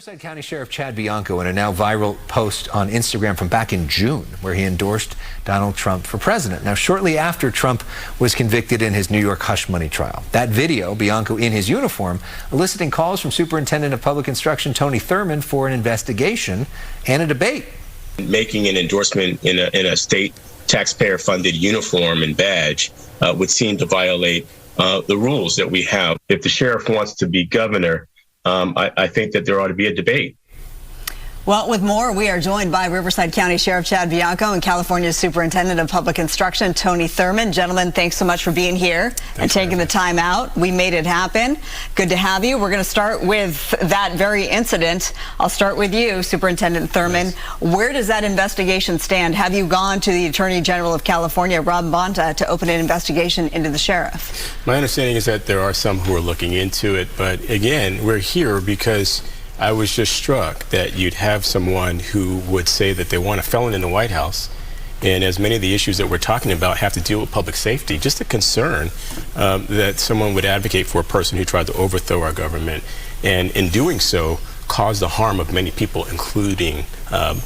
Riverside County Sheriff Chad Bianco in a now viral post on Instagram from back in June where he endorsed Donald Trump for president. Now, shortly after Trump was convicted in his New York hush money trial. That video, Bianco in his uniform, eliciting calls from Superintendent of Public Instruction Tony Thurmond for an investigation and a debate. Making an endorsement in a state taxpayer-funded uniform and badge would seem to violate the rules that we have. If the sheriff wants to be governor, I think that there ought to be a debate. Well, with more, we are joined by Riverside County Sheriff Chad Bianco and California's Superintendent of Public Instruction, Tony Thurmond. Gentlemen, thanks so much for being here and taking the time out. We made it happen. Good to have you. We're going to start with that very incident. I'll start with you, Superintendent Thurmond. Yes. Where does that investigation stand? Have you gone to the Attorney General of California, Rob Bonta, to open an investigation into the sheriff? My understanding is that there are some who are looking into it, but again, we're here because I was just struck that you'd have someone who would say that they want a felon in the White House, and as many of the issues that we're talking about have to deal with public safety, just a concern that someone would advocate for a person who tried to overthrow our government, and in doing so, cause the harm of many people, including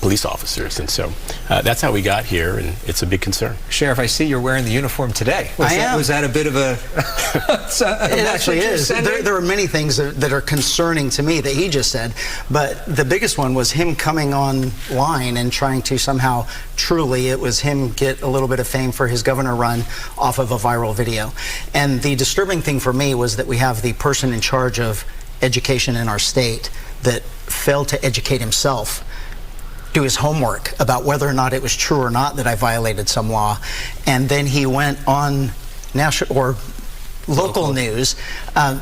police officers. And so that's how we got here, and it's a big concern. Sheriff, I see you're wearing the uniform today. Was that a bit of a... It actually is. There are many things that are concerning to me that he just said, but the biggest one was him coming online and trying to somehow, truly, it was him get a little bit of fame for his governor run off of a viral video. And the disturbing thing for me was that we have the person in charge of education in our state that failed to educate himself, do his homework about whether or not it was true or not that I violated some law, and then he went on national or local news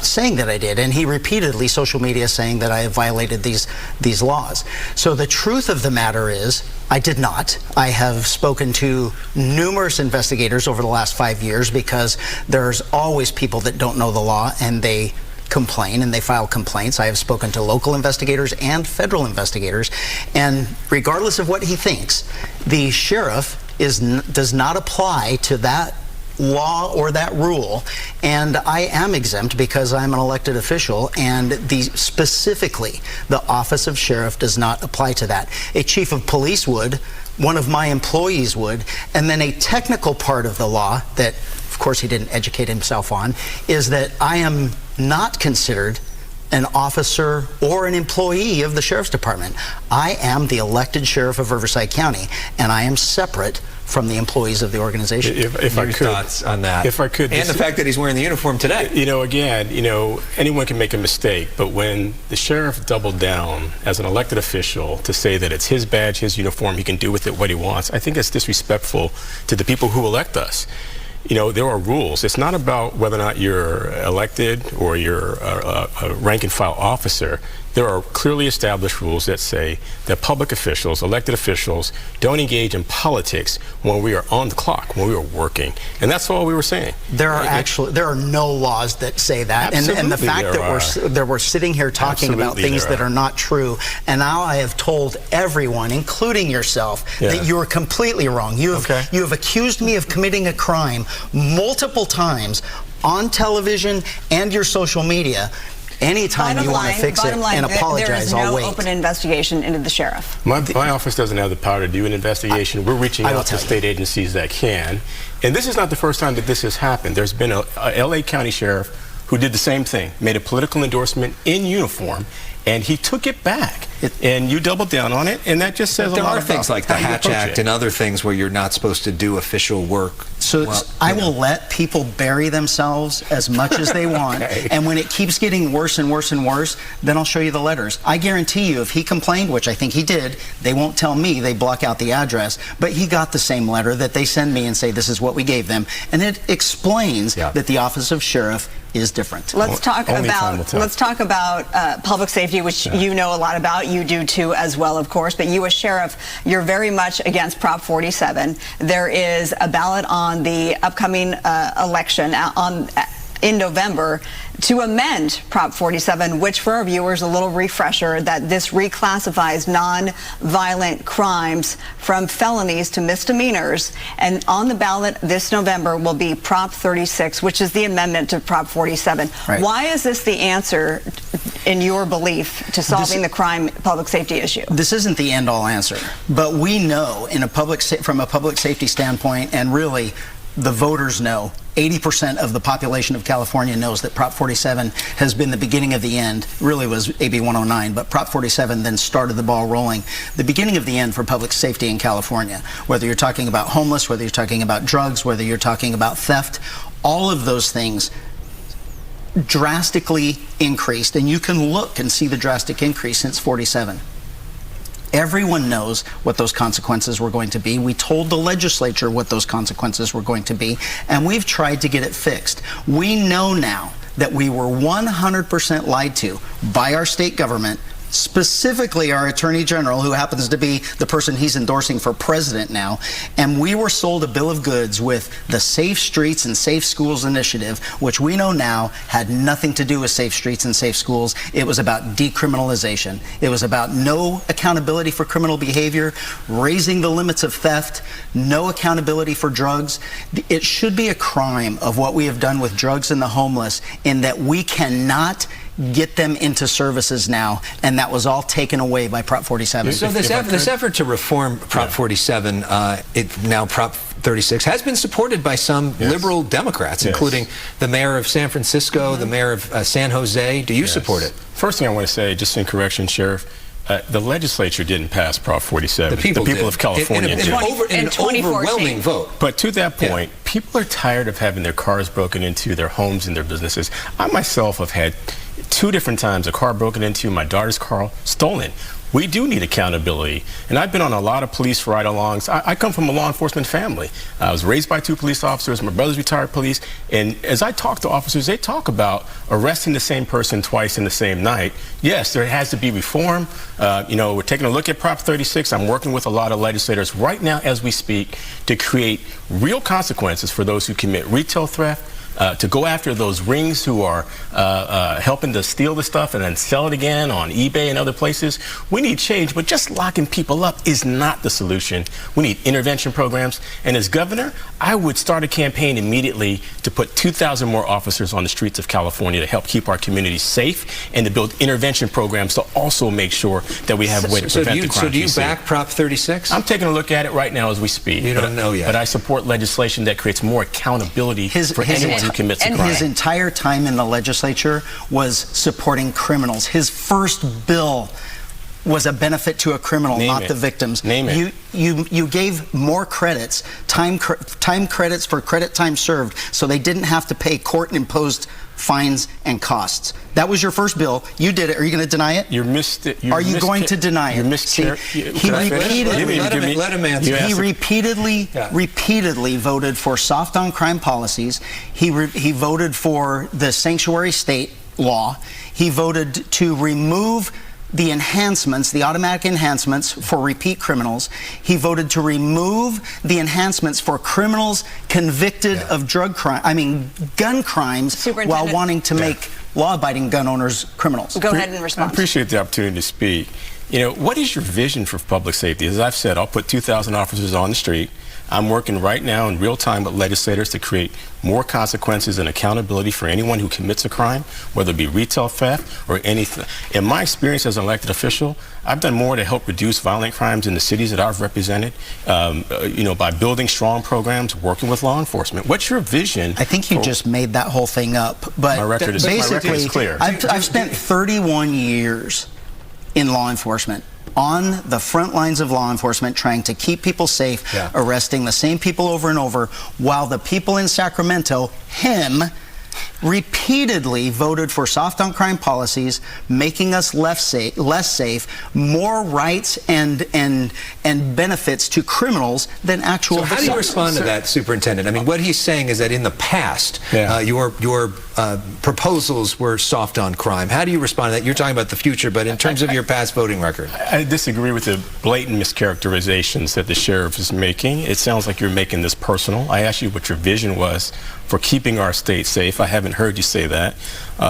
saying that I did, and he repeatedly social media saying that I have violated these laws. So the truth of the matter is I did not. I have spoken to numerous investigators over the last 5 years because there's always people that don't know the law and they complain and they file complaints. I have spoken to local investigators and federal investigators, and regardless of what he thinks, the sheriff does not apply to that law or that rule, and I am exempt because I'm an elected official, and specifically the office of sheriff does not apply to that. A chief of police would, one of my employees would, and then a technical part of the law that of course he didn't educate himself on is that I am not considered an officer or an employee of the Sheriff's Department. I am the elected sheriff of Riverside County, and I am separate from the employees of the organization. If I could, thoughts on that? If I could, and the fact that he's wearing the uniform today. Again, anyone can make a mistake, but when the sheriff doubled down as an elected official to say that it's his badge, his uniform, he can do with it what he wants, I think it's disrespectful to the people who elect us. There are rules. It's not about whether or not you're elected or you're a rank and file officer. There are clearly established rules that say that public officials, elected officials, don't engage in politics when we are on the clock, when we are working. And that's all we were saying. There are no laws that say that. And the fact that we're sitting here talking about things that are not true, and now I have told everyone, including yourself, that you are completely wrong. You have accused me of committing a crime multiple times on television and your social media. Anytime you want to fix it and apologize, I'll wait. There is no open investigation into the sheriff. My office doesn't have the power to do an investigation. We're reaching out to state agencies that can. And this is not the first time that this has happened. There's been a LA County sheriff who did the same thing, made a political endorsement in uniform, and he took it back. And you doubled down on it, and that just says a lot about there are things like the Hatch Act and other things where you're not supposed to do official work. So I will let people bury themselves as much as they want, and when it keeps getting worse and worse and worse, then I'll show you the letters. I guarantee you if he complained, which I think he did, they won't tell me, they block out the address, but he got the same letter that they send me and say this is what we gave them, and it explains that the office of sheriff is different. Let's talk about public safety, which you know a lot about. You do too as well, of course, but you as sheriff, you're very much against Prop 47. There is a ballot on the upcoming election in November to amend Prop 47, which for our viewers, a little refresher, that this reclassifies non-violent crimes from felonies to misdemeanors. And on the ballot this November will be Prop 36, which is the amendment to Prop 47. Right. Why is this the answer in your belief, to solving the crime public safety issue? This isn't the end-all answer, but we know from a public safety standpoint, and really the voters know, 80% of the population of California knows that Prop 47 has been the beginning of the end. Really was AB 109, but Prop 47 then started the ball rolling. The beginning of the end for public safety in California, whether you're talking about homeless, whether you're talking about drugs, whether you're talking about theft, all of those things drastically increased, and you can look and see the drastic increase since 47. Everyone knows what those consequences were going to be. We told the legislature what those consequences were going to be, and we've tried to get it fixed. We know now that we were 100% lied to by our state government, specifically our Attorney General, who happens to be the person he's endorsing for president now, and we were sold a bill of goods with the Safe Streets and Safe Schools initiative, which we know now had nothing to do with safe streets and safe schools. It was about decriminalization. It was about no accountability for criminal behavior, raising the limits of theft, no accountability for drugs. It should be a crime of what we have done with drugs and the homeless, in that we cannot get them into services now, and that was all taken away by Prop 47. So this effort to reform Prop 47, now Prop 36, has been supported by some liberal Democrats, including the mayor of San Francisco, the mayor of San Jose. Do you support it? First thing I want to say, just in correction, Sheriff, the legislature didn't pass Prop 47. The people of California did. In an overwhelming vote. But to that point, people are tired of having their cars broken into, their homes and their businesses. I myself have had 2 different times a car broken into, my daughter's car stolen. We do need accountability. And I've been on a lot of police ride-alongs. I come from a law enforcement family. I was raised by 2 police officers. My brother's retired police. And as I talk to officers, they talk about arresting the same person twice in the same night. Yes, there has to be reform. We're taking a look at Prop 36. I'm working with a lot of legislators right now as we speak to create real consequences for those who commit retail theft, to go after those rings who are helping to steal the stuff and then sell it again on eBay and other places. We need change, but just locking people up is not the solution. We need intervention programs. And as governor, I would start a campaign immediately to put 2,000 more officers on the streets of California to help keep our communities safe, and to build intervention programs to also make sure that we have a way to prevent the crime. So do you back Prop 36? I'm taking a look at it right now as we speak. You don't know yet. But I support legislation that creates more accountability for anyone who commits a crime. His entire time in the legislature was supporting criminals. His first bill was a benefit to a criminal, not the victims. Name it. You gave more credits, time credits for credit time served, so they didn't have to pay court-imposed fines and costs. That was your first bill. You did it. Are you going to deny it? You missed it. Are you going to deny it? Let him answer. He repeatedly voted for soft on crime policies. He voted for the sanctuary state law. He voted to remove the enhancements, the automatic enhancements for repeat criminals. He voted to remove the enhancements for criminals convicted of gun crimes, while wanting to make law-abiding gun owners criminals. Go ahead and respond. I appreciate the opportunity to speak. What is your vision for public safety? As I've said, I'll put 2,000 officers on the street. I'm working right now in real time with legislators to create more consequences and accountability for anyone who commits a crime, whether it be retail theft or anything. In my experience as an elected official, I've done more to help reduce violent crimes in the cities that I've represented, by building strong programs, working with law enforcement. What's your vision? I think you just made that whole thing up. But my record is clear. I've spent 31 years in law enforcement, on the front lines of law enforcement, trying to keep people safe, arresting the same people over and over, while the people in Sacramento, repeatedly voted for soft on crime policies, making us less safe, more rights and benefits to criminals than actual victims. How do you respond to that, Superintendent? I mean, what he's saying is that in the past, your proposals were soft on crime. How do you respond to that? You're talking about the future, but in terms of your past voting record. I disagree with the blatant mischaracterizations that the sheriff is making. It sounds like you're making this personal. I asked you what your vision was for keeping our state safe. I haven't heard you say that.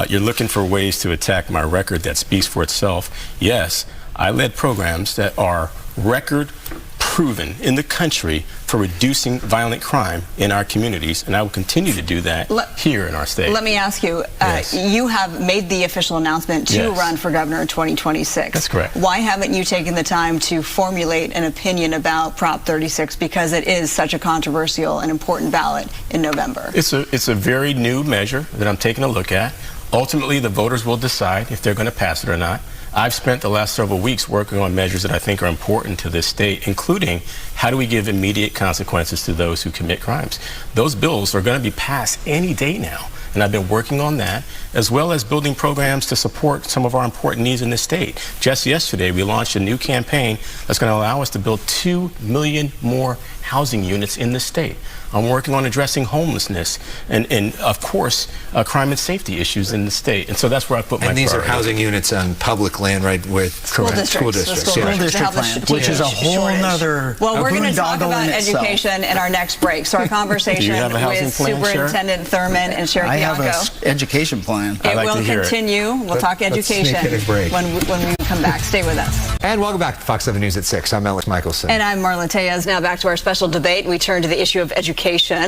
You're looking for ways to attack my record that speaks for itself. Yes, I led programs that are record proven in the country for reducing violent crime in our communities, and I will continue to do that here in our state. Let me ask you, you have made the official announcement to run for governor in 2026. That's correct. Why haven't you taken the time to formulate an opinion about Prop 36, because it is such a controversial and important ballot in November? It's a very new measure that I'm taking a look at. Ultimately, the voters will decide if they're going to pass it or not. I've spent the last several weeks working on measures that I think are important to this state, including how do we give immediate consequences to those who commit crimes. Those bills are going to be passed any day now, and I've been working on that, as well as building programs to support some of our important needs in the state. Just yesterday, we launched a new campaign that's going to allow us to build 2 million more housing units in the state. I'm working on addressing homelessness and of course, crime and safety issues in the state. And so that's where I put my And these priority. are housing units on public land, right? With School districts. School district plan, which is a whole nother Well, we're going to talk boondoggle about in itself. education in our next break. So our conversation have a housing with plan, Sheriff? Superintendent Thurman and Sheriff I have Bianco. an education plan. It like will to hear it. continue. We'll talk Let's sneak education in a break. when we come back. Stay with us. And welcome back to Fox 7 News at 6. I'm Alex Michelson. And I'm Marla Tejas. Now back to our special debate. We turn to the issue of education.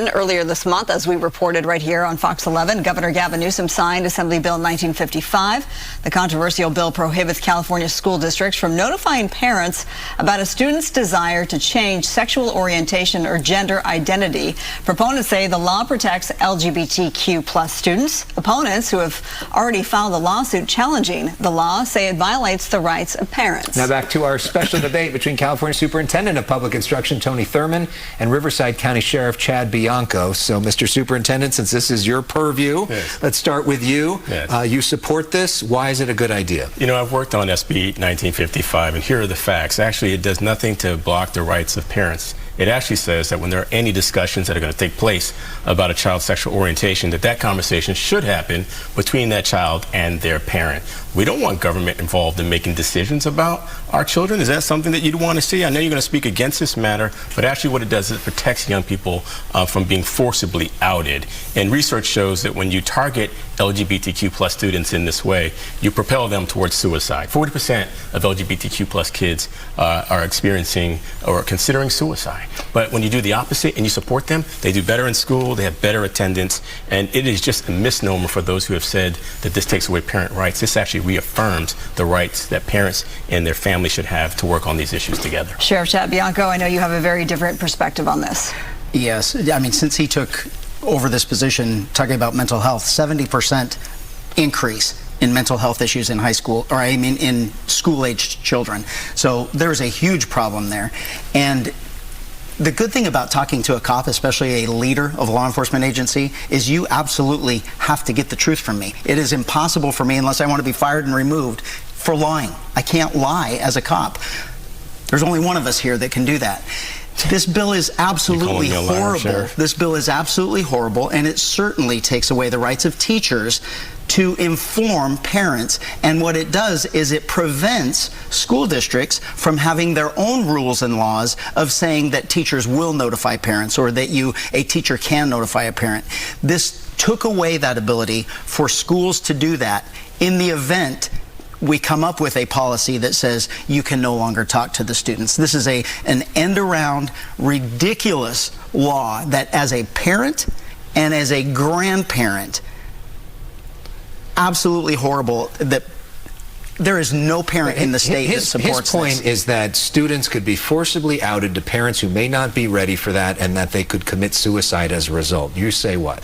Earlier this month, as we reported right here on Fox 11, Governor Gavin Newsom signed Assembly Bill 1955. The controversial bill prohibits California school districts from notifying parents about a student's desire to change sexual orientation or gender identity. Proponents say the law protects LGBTQ plus students. Opponents, who have already filed a lawsuit challenging the law, say it violates the rights of parents. Now back to our special debate between California Superintendent of Public Instruction Tony Thurman and Riverside County Sheriff Chad Bianco. So, Mr. Superintendent, since this is your purview, let's start with you. You support this. Why is it a good idea? You know, I've worked on SB 1955, and here are the facts. Actually, it does nothing to block the rights of parents. It actually says that when there are any discussions that are going to take place about a child's sexual orientation, that conversation should happen between that child and their parent. We don't want government involved in making decisions about our children. Is that something that you'd want to see? I know you're going to speak against this matter, but actually what it does is it protects young people from being forcibly outed. And research shows that when you target LGBTQ plus students in this way, you propel them towards suicide. 40% of LGBTQ plus kids are experiencing or considering suicide. But when you do the opposite and you support them, they do better in school, they have better attendance, and it is just a misnomer for those who have said that this takes away parent rights. This actually reaffirms the rights that parents and their families should have to work on these issues together. Sheriff Chad Bianco, I know you have a very different perspective on this. Yes, I mean, since he took over this position, talking about mental health, 70% increase in mental health issues in high school, or I mean in school-aged children. So there's a huge problem there. And the good thing about talking to a cop, especially a leader of a law enforcement agency, is you absolutely have to get the truth from me. It is impossible for me, unless I want to be fired and removed, for lying. I can't lie as a cop. There's only one of us here that can do that. This bill is absolutely horrible. This bill is absolutely horrible, and it certainly takes away the rights of teachers to inform parents. And what it does is it prevents school districts from having their own rules and laws of saying that teachers will notify parents or that a teacher can notify a parent. This took away that ability for schools to do that in the event we come up with a policy that says you can no longer talk to the students. This is an end-around, ridiculous law that as a parent and as a grandparent, absolutely horrible, that there is no parent in the state that supports this. His point is that students could be forcibly outed to parents who may not be ready for that, and that they could commit suicide as a result. You say what?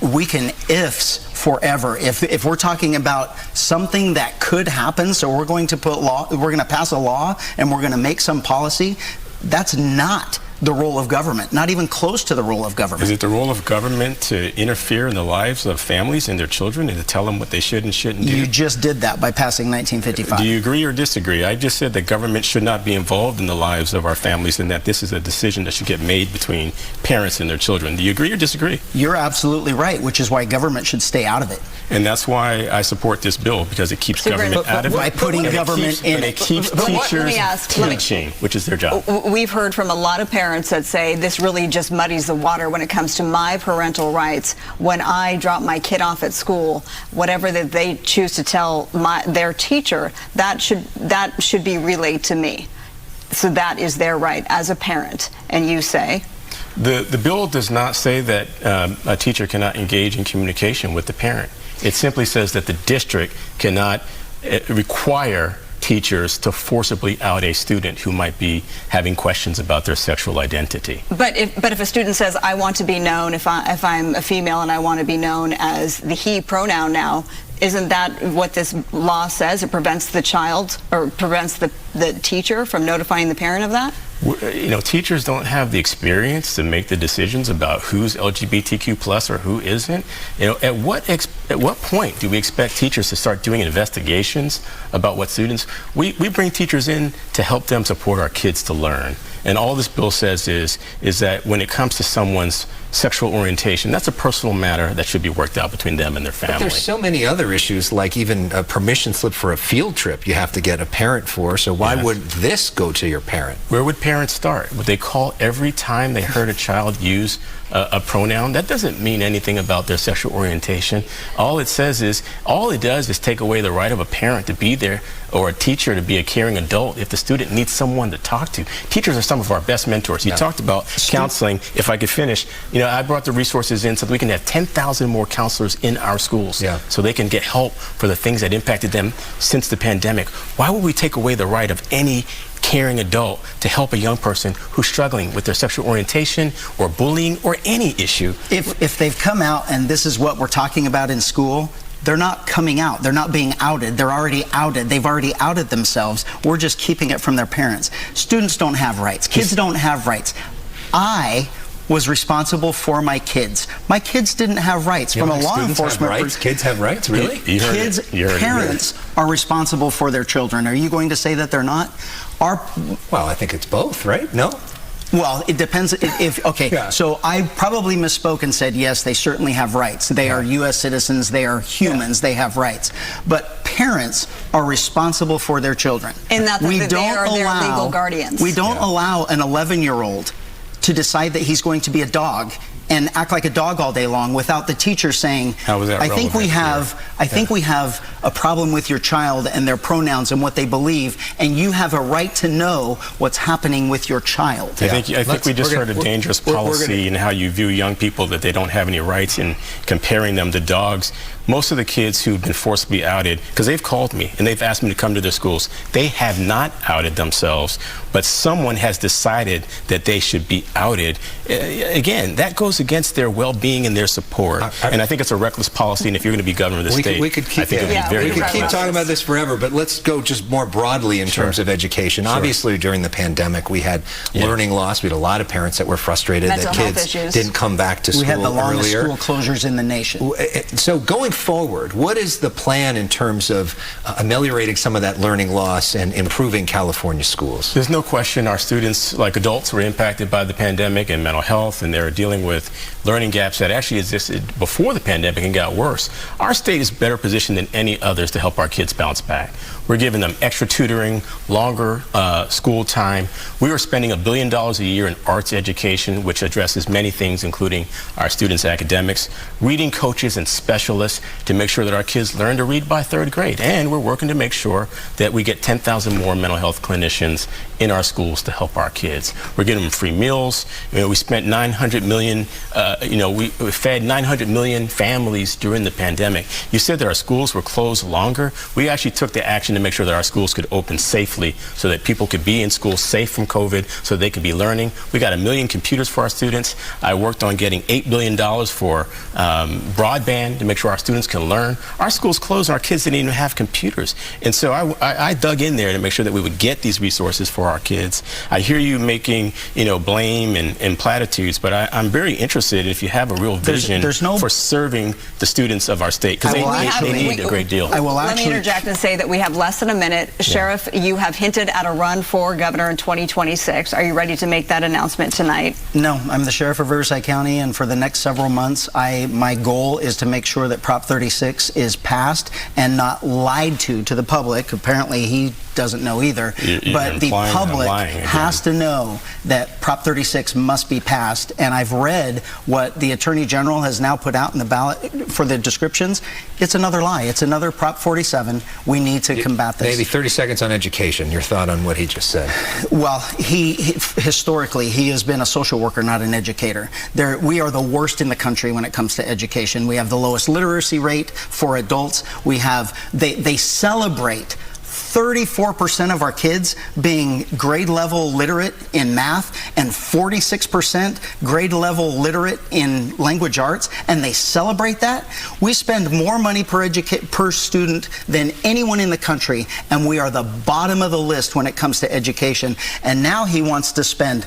We can ifs forever. If we're talking about something that could happen, so we're going to pass a law and we're going to make some policy, that's not the role of government, not even close to the role of government. Is it the role of government to interfere in the lives of families and their children and to tell them what they should and shouldn't do? You just did that by passing 1955. Do you agree or disagree? I just said that government should not be involved in the lives of our families and that this is a decision that should get made between parents and their children. Do you agree or disagree? You're absolutely right, which is why government should stay out of it. And that's why I support this bill, because it keeps government out of it. By putting government in it keeps teachers teaching, which is their job. We've heard from a lot of parents that say this really just muddies the water when it comes to my parental rights. When I drop my kid off at school, whatever that they choose to tell their teacher, that should be relayed to me. so that is their right as a parent. And you say? The bill does not say that a teacher cannot engage in communication with the parent. It simply says that the district cannot require teachers to forcibly out a student who might be having questions about their sexual identity. But if a student says, I want to be known, if I'm a female and I want to be known as the he pronoun now, isn't that what this law says? It prevents the child, or prevents the teacher from notifying the parent of that? You know, teachers don't have the experience to make the decisions about who's LGBTQ plus or who isn't. You know, at what point do we expect teachers to start doing investigations about what students? We bring teachers in to help them support our kids to learn. And all this bill says is that when it comes to someone's sexual orientation, that's a personal matter that should be worked out between them and their family. But there's so many other issues, like even a permission slip for a field trip you have to get a parent for, so why wouldn't this go to your parent? Where would parents start? Would they call every time they heard a child use a pronoun? That doesn't mean anything about their sexual orientation. All it does is take away the right of a parent to be there, or a teacher to be a caring adult if the student needs someone to talk to. Teachers are some of our best mentors. You talked about counseling. If I could finish, you know, I brought the resources in so that we can have 10,000 more counselors in our schools so they can get help for the things that impacted them since the pandemic. Why would we take away the right of any caring adult to help a young person who's struggling with their sexual orientation or bullying or any issue? If they've come out and this is what we're talking about in school, they're not coming out. They're not being outed. They're already outed. They've already outed themselves. We're just keeping it from their parents. Students don't have rights. Kids don't have rights. I was responsible for my kids. My kids didn't have rights. From a law enforcement perspective. Kids have rights, really? Parents are responsible for their children. Are you going to say that they're not? Well, I think it's both, right? No? Well, it depends so I probably misspoke and said, yes, they certainly have rights. They are U.S. citizens. They are humans. They have rights. But parents are responsible for their children. In that they are their legal guardians. We don't allow an 11-year-old to decide that he's going to be a dog and act like a dog all day long without the teacher saying, I think we have a problem with your child and their pronouns and what they believe, and you have a right to know what's happening with your child. I think we just heard a dangerous policy in how you view young people, that they don't have any rights, in comparing them to dogs. Most of the kids who've been forcibly outed, because they've called me and they've asked me to come to their schools, they have not outed themselves, but someone has decided that they should be outed. Again, that goes against their well-being and their support. And I think it's a reckless policy, and if you're going to be governor of the state, I think it would be very reckless. We could keep talking about this forever, but let's go just more broadly in terms of education. Obviously, during the pandemic, we had learning loss. We had a lot of parents that were frustrated that kids didn't come back to school earlier. We had the longest school closures in the nation. So going forward, what is the plan in terms of ameliorating some of that learning loss and improving California schools? There's no question our students, like adults, were impacted by the pandemic and mental health, and they're dealing with learning gaps that actually existed before the pandemic and got worse. Our state is better positioned than any others to help our kids bounce back. We're giving them extra tutoring, longer school time. We are spending $1 billion a year in arts education, which addresses many things, including our students' academics, reading coaches and specialists to make sure that our kids learn to read by 3rd grade. And we're working to make sure that we get 10,000 more mental health clinicians in our schools to help our kids. We're getting them free meals. You know, we spent $900 million, we fed 900 million families during the pandemic. You said that our schools were closed longer. We actually took the action to make sure that our schools could open safely so that people could be in school safe from COVID, so they could be learning. We got 1 million computers for our students. I worked on getting $8 billion for broadband to make sure our students can learn. Our schools closed and our kids didn't even have computers. And so I dug in there to make sure that we would get these resources for our kids. I hear you making, blame and platitudes, but I'm very interested if you have a real vision for serving the students of our state, because they need a great deal. Let me interject and say that we have less than a minute. Sheriff, you have hinted at a run for governor in 2026. Are you ready to make that announcement tonight? No, I'm the sheriff of Riverside County, and for the next several months, my goal is to make sure that Prop 36 is passed and not lied to the public. Apparently, he doesn't know either. But the public has to know that Prop 36 must be passed, and I've read what the Attorney General has now put out in the ballot for the descriptions, it's another lie. It's another Prop 47. We need to combat this. Maybe 30 seconds on education. Your thought on what he just said. Well, historically, he has been a social worker, not an educator. We are the worst in the country when it comes to education. We have the lowest literacy rate for adults. We have, they celebrate 34% of our kids being grade level literate in math and 46% grade level literate in language arts, and they celebrate that. We spend more money per student than anyone in the country, and we are the bottom of the list when it comes to education. And now he wants to spend,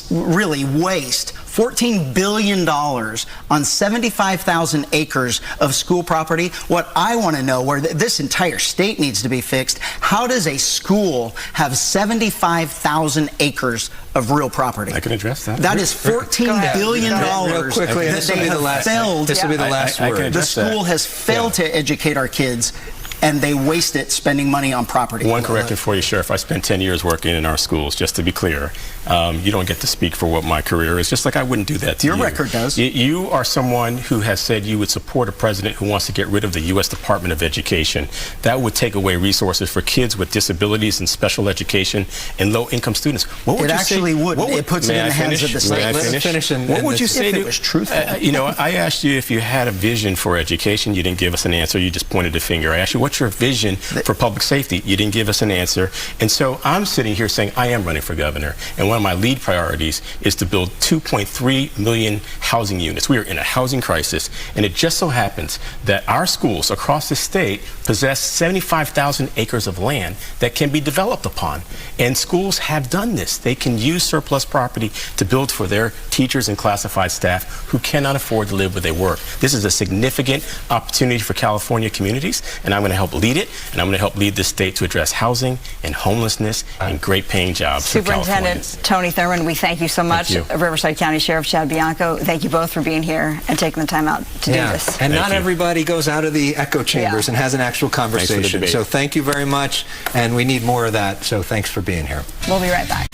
really waste $14 billion on 75,000 acres of school property. What I want to know, where this entire state needs to be fixed, how does a school have 75,000 acres of real property? I can address that. That is $14 billion Real quickly, that this will they be the have last. failed. This will be the last I can word. The address that. school has failed to educate our kids, and they waste it spending money on property. One correction for you, Sheriff. I spent 10 years working in our schools, just to be clear. You don't get to speak for what my career is, just like I wouldn't do that to you. Your record does. You are someone who has said you would support a president who wants to get rid of the U.S. Department of Education. That would take away resources for kids with disabilities and special education and low-income students. What would It you actually say? wouldn't. It puts it in the hands of the state. May I Let's finish? finish and What would you this- say If to it was truthful. you know, I asked you if you had a vision for education. You didn't give us an answer. You just pointed a finger. I asked you, what's your vision for public safety? You didn't give us an answer. And so I'm sitting here saying I am running for governor. And one of my lead priorities is to build 2.3 million housing units. We are in a housing crisis. And it just so happens that our schools across the state possess 75,000 acres of land that can be developed upon. And schools have done this. They can use surplus property to build for their teachers and classified staff who cannot afford to live where they work. This is a significant opportunity for California communities, and I'm going to help lead it, and I'm going to help lead this state to address housing and homelessness and great paying jobs for Superintendent Californians. Tony Thurmond, we thank you so much. you. Riverside County Sheriff Chad Bianco, thank you both for being here and taking the time out to do this. And Thank not you. everybody goes out of the echo chambers Yeah. and has an actual conversation. debate. So thank you very much, and we need more of that. So thanks for being here. We'll be right back.